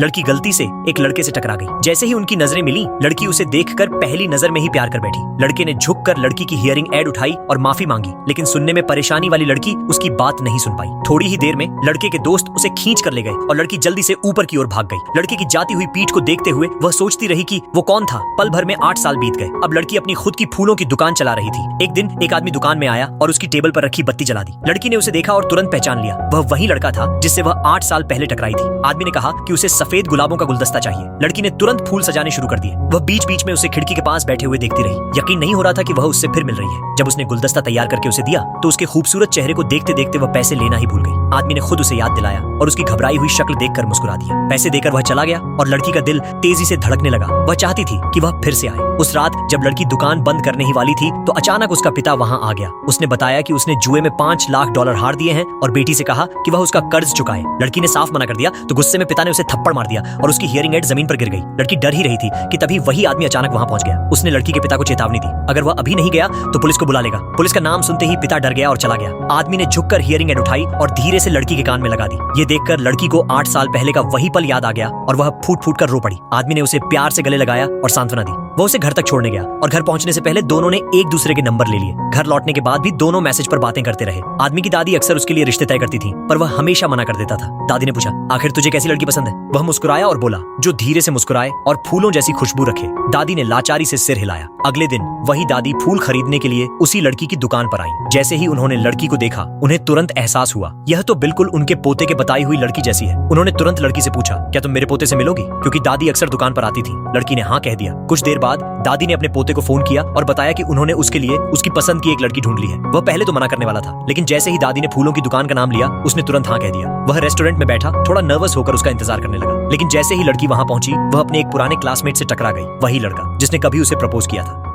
लड़की गलती से एक लड़के से टकरा गई। जैसे ही उनकी नजरें मिली, लड़की उसे देखकर पहली नजर में ही प्यार कर बैठी। लड़के ने झुककर लड़की की हियरिंग एड उठाई और माफी मांगी, लेकिन सुनने में परेशानी वाली लड़की उसकी बात नहीं सुन पाई। थोड़ी ही देर में लड़के के दोस्त उसे खींच कर ले गए और लड़की जल्दी से ऊपर की ओर भाग गई। लड़के की जाती हुई पीठ को देखते हुए वह सोचती रही कि वो कौन था। पल भर में 8 साल बीत गए। अब लड़की अपनी खुद की फूलों की दुकान चला रही थी। एक दिन एक आदमी दुकान में आया और उसकी टेबल पर रखी बत्ती जला दी। लड़की ने उसे देखा और तुरंत पहचान लिया। वह वही लड़का था जिससे वह 8 साल पहले टकराई थी। आदमी ने कहा कि उसे सफेद गुलाबों का गुलदस्ता चाहिए। लड़की ने तुरंत फूल सजाने शुरू कर दिए। वह बीच बीच में उसे खिड़की के पास बैठे हुए देखती रही। यकीन नहीं हो रहा था कि वह उससे फिर मिल रही है। जब उसने गुलदस्ता तैयार करके उसे दिया तो उसके खूबसूरत चेहरे को देखते देखते वह पैसे लेना ही भूल गई। आदमी ने खुद उसे याद दिलाया और उसकी घबराई हुई शक्ल देखकर मुस्कुरा दिया। पैसे देकर वह चला गया और लड़की का दिल तेजी से धड़कने लगा। वह चाहती थी कि वह फिर से आए। उस रात जब लड़की दुकान बंद करने ही वाली थी तो अचानक उसका पिता वहां आ गया। उसने बताया कि उसने जुए में $5 लाख हार दिए हैं और बेटी से कहा कि वह उसका कर्ज चुकाए। लड़की ने साफ मना कर दिया तो गुस्से में पिता ने उसे थप्पड़ मार दिया और उसकी हियरिंग एड जमीन पर गिर गई। लड़की डर ही रही थी कि तभी वही आदमी अचानक वहां पहुंच गया। उसने लड़की के पिता को चेतावनी दी, अगर वह अभी नहीं गया तो पुलिस को बुला लेगा। पुलिस का नाम सुनते ही पिता डर गया और चला गया। आदमी ने झुककर हियरिंग एड उठाई और धीरे से लड़की के कान में लगा दी। ये देखकर लड़की को 8 साल पहले का वही पल याद आ गया और वह फूट फूट कर रो पड़ी। आदमी ने उसे प्यार से गले लगाया और सांत्वना दी। वह उसे घर तक छोड़ने गया और घर पहुंचने से पहले दोनों ने एक दूसरे के नंबर ले लिए। घर लौटने के बाद भी दोनों मैसेज पर बातें करते रहे। आदमी की दादी अक्सर उसके लिए रिश्ते तय करती थी, पर वह हमेशा मना कर देता था। दादी ने पूछा, आखिर तुझे कैसी लड़की पसंद है? वह मुस्कुराया और बोला, जो धीरे से मुस्कुराए और फूलों जैसी खुशबू रखे। दादी ने लाचारी से सिर हिलाया। अगले दिन वही दादी फूल खरीदने के लिए उसी लड़की की दुकान पर आई। जैसे ही उन्होंने लड़की को देखा, उन्हें तुरंत एहसास हुआ, यह तो बिल्कुल उनके पोते के बताई हुई लड़की जैसी है। उन्होंने तुरंत लड़की से पूछा, क्या तुम मेरे पोते से मिलोगी? क्योंकि दादी अक्सर दुकान पर आती थी। लड़की ने हाँ कह दिया। कुछ देर बाद दादी ने अपने पोते को फोन किया और बताया कि उन्होंने उसके लिए उसकी पसंद की एक लड़की ढूंढ ली है। वह पहले तो मना करने वाला था, लेकिन जैसे ही दादी ने फूलों की दुकान का नाम लिया, उसने तुरंत हाँ कह दिया। वह रेस्टोरेंट में बैठा थोड़ा नर्वस होकर उसका इंतजार करने लगा, लेकिन जैसे ही लड़की वहां पहुंची, वह अपने एक पुराने क्लासमेट से टकरा गई। वही लड़का जिसने कभी उसे प्रपोज किया था।